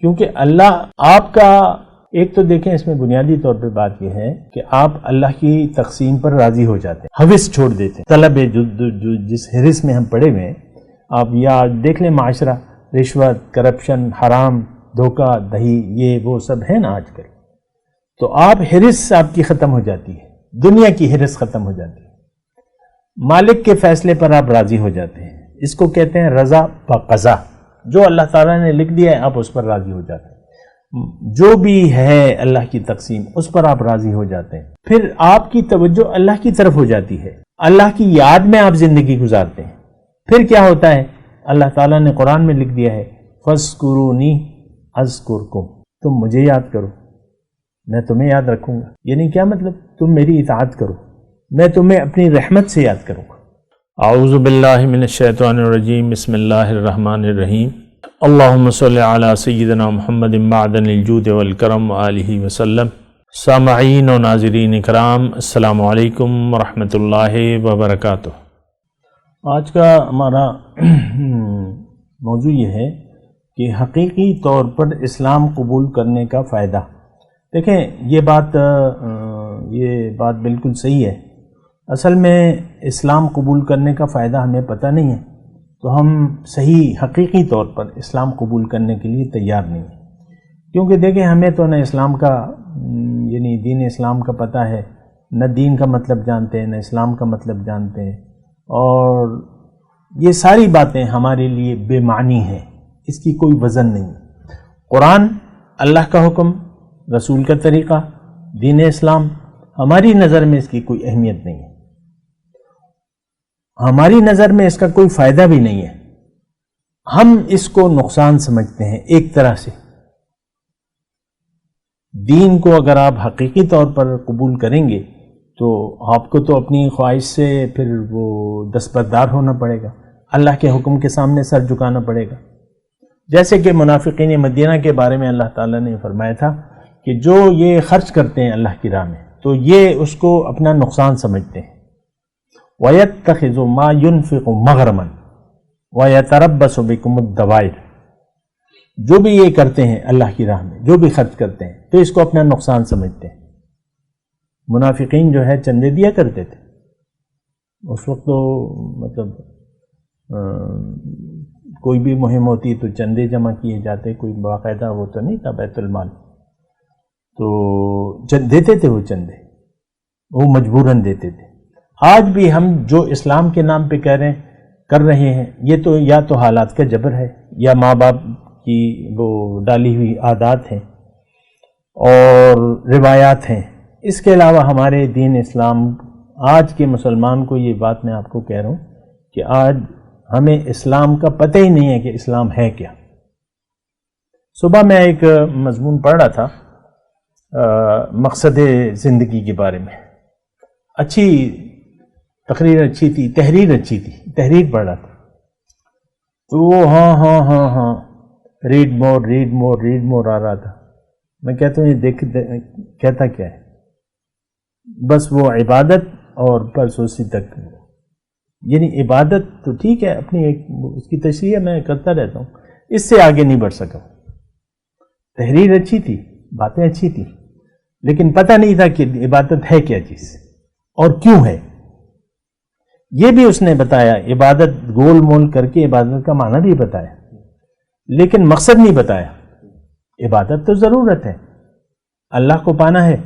کیونکہ اللہ آپ کا ایک تو دیکھیں اس میں بنیادی طور پہ بات یہ ہے کہ آپ اللہ کی تقسیم پر راضی ہو جاتے ہیں، حوث چھوڑ دیتے ہیں. طلب جس حرص میں ہم پڑے ہوئے ہیں، آپ یا دیکھ لیں معاشرہ، رشوت، کرپشن، حرام، دھوکہ دہی، یہ وہ سب ہے نا آج کل. تو آپ حرص آپ کی ختم ہو جاتی ہے، دنیا کی حرص ختم ہو جاتی ہے، مالک کے فیصلے پر آپ راضی ہو جاتے ہیں. اس کو کہتے ہیں رضا بقضا. جو اللہ تعالیٰ نے لکھ دیا ہے آپ اس پر راضی ہو جاتے ہیں، جو بھی ہے اللہ کی تقسیم اس پر آپ راضی ہو جاتے ہیں. پھر آپ کی توجہ اللہ کی طرف ہو جاتی ہے، اللہ کی یاد میں آپ زندگی گزارتے ہیں. پھر کیا ہوتا ہے؟ اللہ تعالیٰ نے قرآن میں لکھ دیا ہے فَاذْكُرُونِي أَذْكُرْكُمْ، تم مجھے یاد کرو میں تمہیں یاد رکھوں گا. یعنی کیا مطلب؟ تم میری اطاعت کرو میں تمہیں اپنی رحمت سے یاد کروں گا. اعوذ باللہ من الشیطان الرجیم، بسم اللہ الرحمن الرحیم. اللہم صلی علی سیدنا محمد معدن الجود والکرم وآلہ وسلم. سامعین و ناظرین کرام، السلام علیکم ورحمۃ اللہ وبرکاتہ. آج کا ہمارا موضوع یہ ہے کہ حقیقی طور پر اسلام قبول کرنے کا فائدہ. دیکھیں یہ بات بالکل صحیح ہے. اصل میں اسلام قبول کرنے کا فائدہ ہمیں پتہ نہیں ہے تو ہم صحیح حقیقی طور پر اسلام قبول کرنے کے لیے تیار نہیں ہیں. کیونکہ دیکھیں ہمیں تو نہ اسلام کا یعنی دین اسلام کا پتہ ہے، نہ دین کا مطلب جانتے ہیں، نہ اسلام کا مطلب جانتے ہیں، اور یہ ساری باتیں ہمارے لیے بے معنی ہیں، اس کی کوئی وزن نہیں. قرآن، اللہ کا حکم، رسول کا طریقہ، دین اسلام، ہماری نظر میں اس کی کوئی اہمیت نہیں ہے، ہماری نظر میں اس کا کوئی فائدہ بھی نہیں ہے. ہم اس کو نقصان سمجھتے ہیں ایک طرح سے. دین کو اگر آپ حقیقی طور پر قبول کریں گے تو آپ کو تو اپنی خواہش سے پھر وہ دستبردار ہونا پڑے گا، اللہ کے حکم کے سامنے سر جھکانا پڑے گا. جیسے کہ منافقین مدینہ کے بارے میں اللہ تعالیٰ نے فرمایا تھا کہ جو یہ خرچ کرتے ہیں اللہ کی راہ میں تو یہ اس کو اپنا نقصان سمجھتے ہیں. وَيَتَّخِذُ مَا يُنْفِقُ مَغْرَمًا وَيَتَرَبَّصُ بِكُمُ الدَّوَائِرَ. جو بھی یہ کرتے ہیں اللہ کی راہ میں، جو بھی خرچ کرتے ہیں تو اس کو اپنا نقصان سمجھتے ہیں. منافقین جو ہے چندے دیا کرتے تھے اس وقت، تو مطلب کوئی بھی مہم ہوتی تو چندے جمع کیے جاتے، کوئی باقاعدہ وہ تو نہیں تھا بیت المال، تو دیتے تھے وہ چندے، وہ مجبوراً دیتے تھے. آج بھی ہم جو اسلام کے نام پہ کر رہے ہیں یہ تو یا تو حالات کا جبر ہے یا ماں باپ کی وہ ڈالی ہوئی عادات ہیں اور روایات ہیں. اس کے علاوہ ہمارے دین اسلام، آج کے مسلمان کو یہ بات میں آپ کو کہہ رہا ہوں کہ آج ہمیں اسلام کا پتہ ہی نہیں ہے کہ اسلام ہے کیا. صبح میں ایک مضمون پڑھ رہا تھا مقصد زندگی کے بارے میں، اچھی تقریر اچھی تھی، تحریر اچھی تھی، تحریر پڑھ رہا تھا تو وہ ہاں ریڈ مور آ رہا تھا. میں کہتا ہوں یہ کہتا کیا ہے؟ بس وہ عبادت اور پرسوسی تک، یعنی عبادت تو ٹھیک ہے اپنی ایک اس کی تشریح میں کرتا رہتا ہوں، اس سے آگے نہیں بڑھ سکا. تحریر اچھی تھی، باتیں اچھی تھی، لیکن پتہ نہیں تھا کہ عبادت ہے کیا چیز اور کیوں ہے. یہ بھی اس نے بتایا، عبادت گول مول کر کے عبادت کا معنی بھی بتایا، لیکن مقصد نہیں بتایا. عبادت تو ضرورت ہے، اللہ کو پانا ہے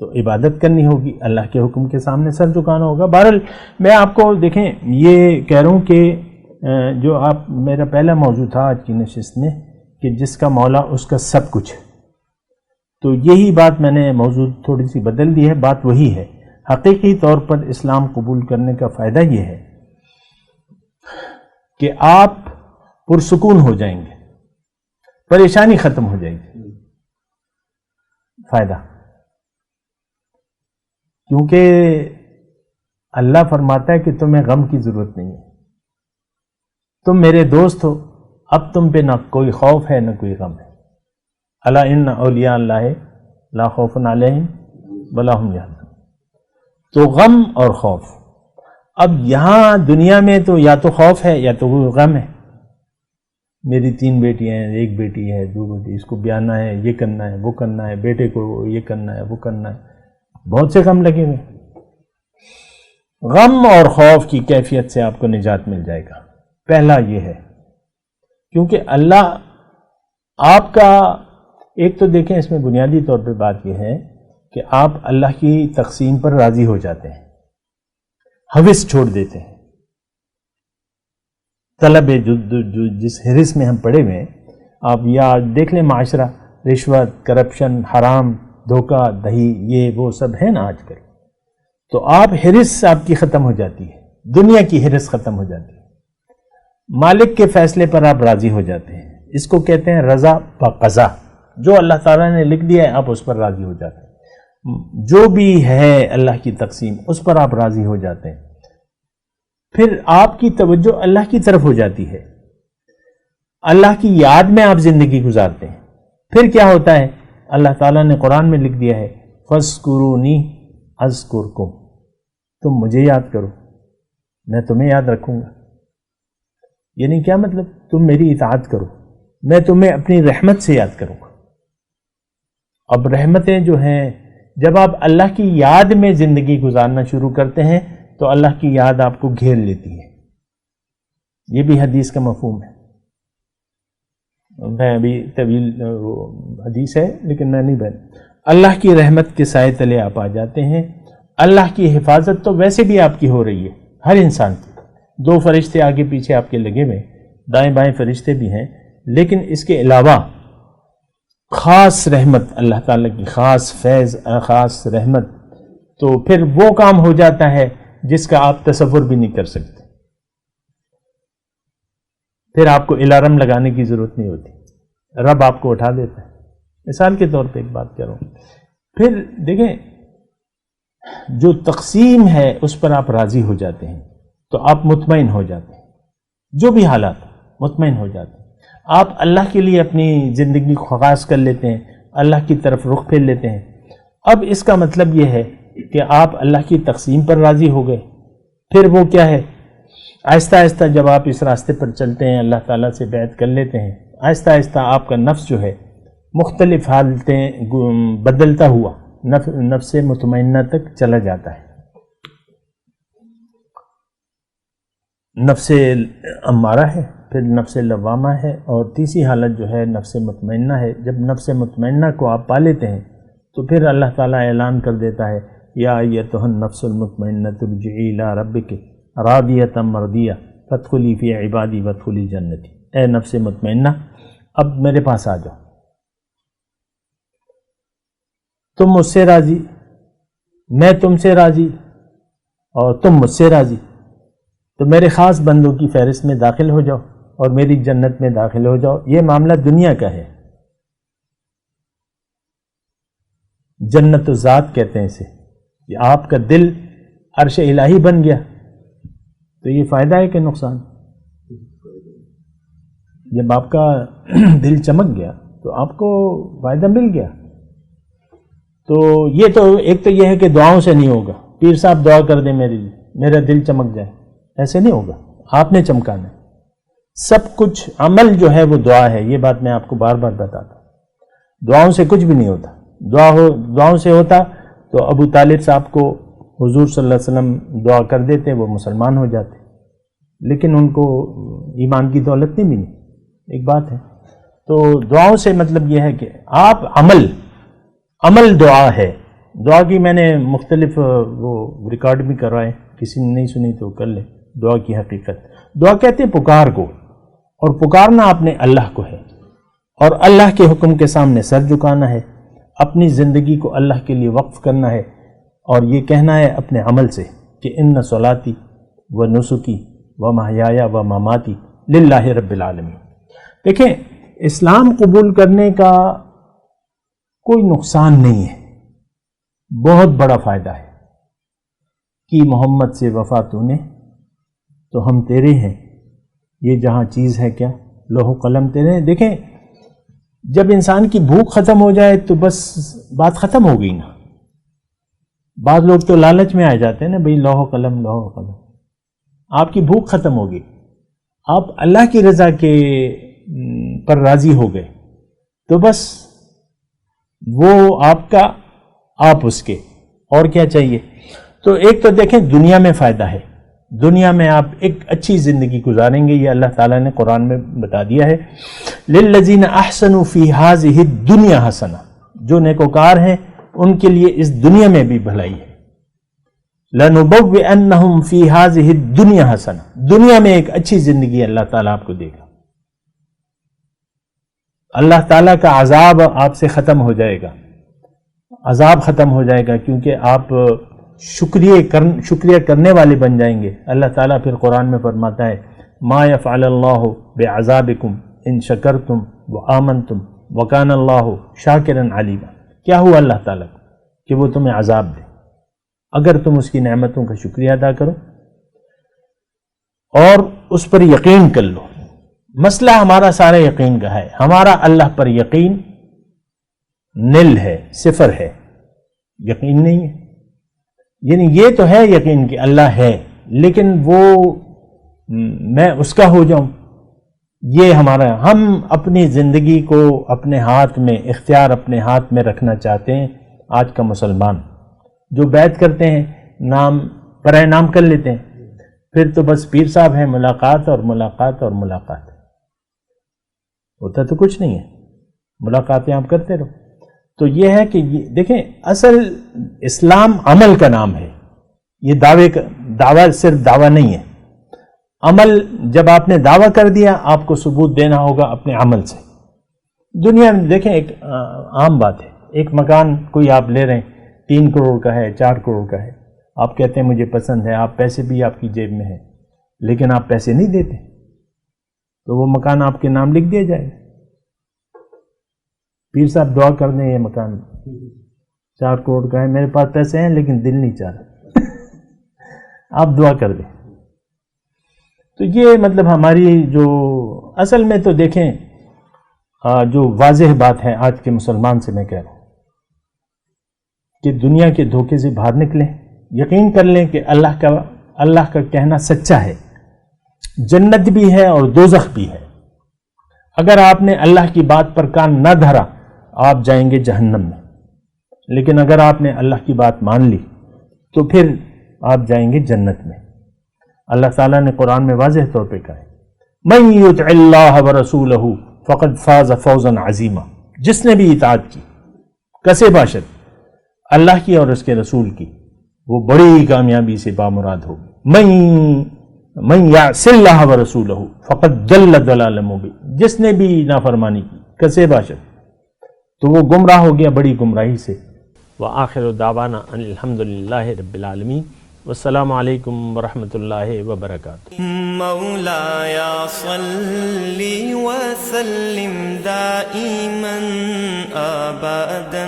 تو عبادت کرنی ہوگی، اللہ کے حکم کے سامنے سر جھکانا ہوگا. بہرحال میں آپ کو دیکھیں یہ کہہ رہا ہوں کہ جو آپ میرا پہلا موضوع تھا آج کی نشست میں کہ جس کا مولا اس کا سب کچھ، تو یہی بات میں نے موضوع تھوڑی سی بدل دی ہے. بات وہی ہے، حقیقی طور پر اسلام قبول کرنے کا فائدہ یہ ہے کہ آپ پرسکون ہو جائیں گے، پریشانی ختم ہو جائے گی. فائدہ کیونکہ اللہ فرماتا ہے کہ تمہیں غم کی ضرورت نہیں ہے، تم میرے دوست ہو، اب تم پہ نہ کوئی خوف ہے نہ کوئی غم ہے. الا ان اولیاء اللہ لا خوف علیہم ولا هم یحزنون. تو غم اور خوف، اب یہاں دنیا میں تو یا تو خوف ہے یا تو غم ہے. میری 3 بیٹیاں ہیں، 1 بیٹی ہے، 2 بیٹی، اس کو بیانا ہے، یہ کرنا ہے، وہ کرنا ہے، بیٹے کو یہ کرنا ہے، وہ کرنا ہے، بہت سے غم لگے ہوئے۔ غم اور خوف کی کیفیت سے آپ کو نجات مل جائے گا۔ پہلا یہ ہے، کیونکہ اللہ آپ کا، ایک تو دیکھیں اس میں بنیادی طور پہ بات یہ ہے کہ آپ اللہ کی تقسیم پر راضی ہو جاتے ہیں، ہوس چھوڑ دیتے ہیں۔ طلب جس حرص میں ہم پڑے ہوئے ہیں، آپ یا دیکھ لیں معاشرہ، رشوت، کرپشن، حرام، دھوکہ دہی، یہ وہ سب ہے نا آج کل، تو آپ حرص آپ کی ختم ہو جاتی ہے، دنیا کی حرص ختم ہو جاتی ہے، مالک کے فیصلے پر آپ راضی ہو جاتے ہیں۔ اس کو کہتے ہیں رضا بقضا، جو اللہ تعالیٰ نے لکھ دیا ہے آپ اس پر راضی ہو جاتے ہیں، جو بھی ہے اللہ کی تقسیم اس پر آپ راضی ہو جاتے ہیں۔ پھر آپ کی توجہ اللہ کی طرف ہو جاتی ہے، اللہ کی یاد میں آپ زندگی گزارتے ہیں۔ پھر کیا ہوتا ہے؟ اللہ تعالیٰ نے قرآن میں لکھ دیا ہے فَاذْكُرُونِي اذکرکم، تم مجھے یاد کرو میں تمہیں یاد رکھوں گا۔ یعنی کیا مطلب؟ تم میری اطاعت کرو، میں تمہیں اپنی رحمت سے یاد کروں گا۔ اب رحمتیں جو ہیں، جب آپ اللہ کی یاد میں زندگی گزارنا شروع کرتے ہیں تو اللہ کی یاد آپ کو گھیر لیتی ہے۔ یہ بھی حدیث کا مفہوم ہے، میں ابھی طویل حدیث ہے لیکن میں نہیں بہن۔ اللہ کی رحمت کے سائے تلے آپ آ جاتے ہیں۔ اللہ کی حفاظت تو ویسے بھی آپ کی ہو رہی ہے، ہر انسان کی۔ 2 فرشتے آگے پیچھے آپ کے لگے ہوئے، دائیں بائیں فرشتے بھی ہیں، لیکن اس کے علاوہ خاص رحمت، اللہ تعالیٰ کی خاص فیض، خاص رحمت، تو پھر وہ کام ہو جاتا ہے جس کا آپ تصور بھی نہیں کر سکتے۔ پھر آپ کو الارم لگانے کی ضرورت نہیں ہوتی، رب آپ کو اٹھا دیتا ہے۔ مثال کے طور پہ ایک بات کروں، پھر دیکھیں جو تقسیم ہے اس پر آپ راضی ہو جاتے ہیں تو آپ مطمئن ہو جاتے ہیں، جو بھی حالات مطمئن ہو جاتے ہیں۔ آپ اللہ کے لیے اپنی زندگی کو خاص کر لیتے ہیں، اللہ کی طرف رخ پھیر لیتے ہیں۔ اب اس کا مطلب یہ ہے کہ آپ اللہ کی تقسیم پر راضی ہو گئے۔ پھر وہ کیا ہے؟ آہستہ آہستہ جب آپ اس راستے پر چلتے ہیں، اللہ تعالیٰ سے بیعت کر لیتے ہیں، آہستہ آہستہ آپ کا نفس جو ہے مختلف حالتیں بدلتا ہوا نفس مطمئنہ تک چلا جاتا ہے۔ نفس امارہ ہے، پھر نفس لوامہ ہے، اور تیسری حالت جو ہے نفس مطمئنہ ہے۔ جب نفس مطمئنہ کو آپ پا لیتے ہیں تو پھر اللہ تعالیٰ اعلان کر دیتا ہے یا ایتھا النفس المطمئنہ ارجعی الی ربک راضیۃ مرضیہ فادخلی فی عبادی وادخلی جنتی۔ اے نفس مطمئنہ، اب میرے پاس آ جاؤ، تم مجھ سے راضی، میں تم سے راضی، اور تم مجھ سے راضی، تو میرے خاص بندوں کی فہرست میں داخل ہو جاؤ اور میری جنت میں داخل ہو جاؤ۔ یہ معاملہ دنیا کا ہے، جنت ذات کہتے ہیں اسے۔ کہ آپ کا دل عرش الہی بن گیا تو یہ فائدہ ہے کہ نقصان؟ جب آپ کا دل چمک گیا تو آپ کو فائدہ مل گیا۔ تو یہ تو ایک تو یہ ہے کہ دعاؤں سے نہیں ہوگا، پیر صاحب دعا کر دیں میرے لیے، میرا دل چمک جائے، ایسے نہیں ہوگا، آپ نے چمکانا ہے۔ سب کچھ عمل جو ہے وہ دعا ہے، یہ بات میں آپ کو بار بار بتاتا ہوں۔ دعاؤں سے کچھ بھی نہیں ہوتا، دعاؤں سے ہوتا تو ابو طالب صاحب کو حضور صلی اللہ علیہ وسلم دعا کر دیتے، وہ مسلمان ہو جاتے، لیکن ان کو ایمان کی دولت نہیں ملی۔ ایک بات ہے، تو دعاؤں سے مطلب یہ ہے کہ آپ عمل دعا ہے۔ دعا کی میں نے مختلف وہ ریکارڈ بھی کروائے، کسی نے نہیں سنی تو کر لے۔ دعا کی حقیقت، دعا کہتے ہیں پکار کو، اور پکارنا آپ نے اللہ کو ہے، اور اللہ کے حکم کے سامنے سر جھکانا ہے، اپنی زندگی کو اللہ کے لیے وقف کرنا ہے، اور یہ کہنا ہے اپنے عمل سے کہ ان صلاتی و نسکی و محیایا و مماتی للہ رب العالمین۔ دیکھیں، اسلام قبول کرنے کا کوئی نقصان نہیں ہے، بہت بڑا فائدہ ہے کہ محمد سے وفا تو نے تو ہم تیرے ہیں، یہ جہاں چیز ہے کیا لوح و قلم تیرے ہیں۔ دیکھیں، جب انسان کی بھوک ختم ہو جائے تو بس بات ختم ہو گئی نا۔ بعض لوگ تو لالچ میں آ جاتے ہیں نا، بھئی لوح و قلم، لوح و قلم، آپ کی بھوک ختم ہوگی۔ آپ اللہ کی رضا کے پر راضی ہو گئے تو بس وہ آپ کا، آپ اس کے، اور کیا چاہیے؟ تو ایک تو دیکھیں دنیا میں فائدہ ہے، دنیا میں آپ ایک اچھی زندگی گزاریں گے، یہ اللہ تعالیٰ نے قرآن میں بتا دیا ہے، للذین احسنوا فی ہذہ الدنیا حسنہ، جو نیکوکار ہیں ان کے لیے اس دنیا میں بھی بھلائی ہے، لنبوئنہم فی ہذہ الدنیا حسنہ، دنیا میں ایک اچھی زندگی اللہ تعالیٰ آپ کو دے گا، اللہ تعالیٰ کا عذاب آپ سے ختم ہو جائے گا، عذاب ختم ہو جائے گا، کیونکہ آپ شکریہ کرنے والے بن جائیں گے۔ اللہ تعالیٰ پھر قرآن میں فرماتا ہے ما یفعل اللہ بعذابکم ان شکرتم وآمنتم وکان اللہ شاکرا علیما، کیا ہوا اللہ تعالیٰ کو کہ وہ تمہیں عذاب دے اگر تم اس کی نعمتوں کا شکریہ ادا کرو اور اس پر یقین کر لو۔ مسئلہ ہمارا سارا یقین کا ہے، ہمارا اللہ پر یقین نل ہے، صفر ہے، یقین نہیں ہے، یعنی یہ تو ہے یقین کہ اللہ ہے، لیکن وہ میں اس کا ہو جاؤں، یہ ہمارا، ہم اپنی زندگی کو اپنے ہاتھ میں، اختیار اپنے ہاتھ میں رکھنا چاہتے ہیں۔ آج کا مسلمان جو بیعت کرتے ہیں، نام پرائے نام کر لیتے ہیں، پھر تو بس پیر صاحب ہیں، ملاقات اور ملاقات اور ملاقات، ہوتا تو کچھ نہیں ہے، ملاقاتیں آپ کرتے رہو۔ تو یہ ہے کہ دیکھیں اصل اسلام عمل کا نام ہے، یہ دعویٰ صرف دعویٰ نہیں ہے، عمل جب آپ نے دعویٰ کر دیا آپ کو ثبوت دینا ہوگا اپنے عمل سے۔ دنیا میں دیکھیں ایک عام بات ہے، ایک مکان کوئی آپ لے رہے ہیں 3 کروڑ کا ہے، 4 کروڑ کا ہے، آپ کہتے ہیں مجھے پسند ہے، آپ پیسے بھی آپ کی جیب میں ہیں، لیکن آپ پیسے نہیں دیتے تو وہ مکان آپ کے نام لکھ دیا جائے گا۔ پیر صاحب دعا کر دیں یہ مکان 4 کروڑ کا ہے، میرے پاس پیسے ہیں لیکن دل نہیں چاہ رہا آپ دعا کر دیں۔ تو یہ مطلب ہماری جو اصل میں تو دیکھیں جو واضح بات ہے آج کے مسلمان سے میں کہہ رہا ہوں کہ دنیا کے دھوکے سے باہر نکلیں، یقین کر لیں کہ اللہ کا کہنا سچا ہے، جنت بھی ہے اور دوزخ بھی ہے۔ اگر آپ نے اللہ کی بات پر کان نہ دھرا آپ جائیں گے جہنم میں، لیکن اگر آپ نے اللہ کی بات مان لی تو پھر آپ جائیں گے جنت میں۔ اللہ تعالیٰ نے قرآن میں واضح طور پہ کہا ہے مَن یُطِعِ اللَّهَ وَرَسُولَهُ فَقَدْ فَازَ فَوْزًا عَظِیمًا، جس نے بھی اطاعت کی کسے باشد اللہ کی اور اس کے رسول کی، وہ بڑی کامیابی سے بامراد ہوگی۔ مَن یعصِ اللَّهَ وَرَسُولَهُ فَقَدْ ضَلَّ ضَلَالًا مُبِینًا، جس نے بھی نافرمانی کی کسے باشد تو وہ گمراہ ہو گیا بڑی گمراہی سے۔ وآخر دعوانا ان الحمدللہ رب العالمین، والسلام علیکم ورحمۃ اللہ وبرکاتہ۔ مولایا صلی وسلم دائما ابدا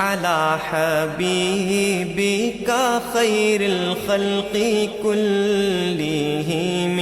علی حبیبک خیر الخلق کلہم۔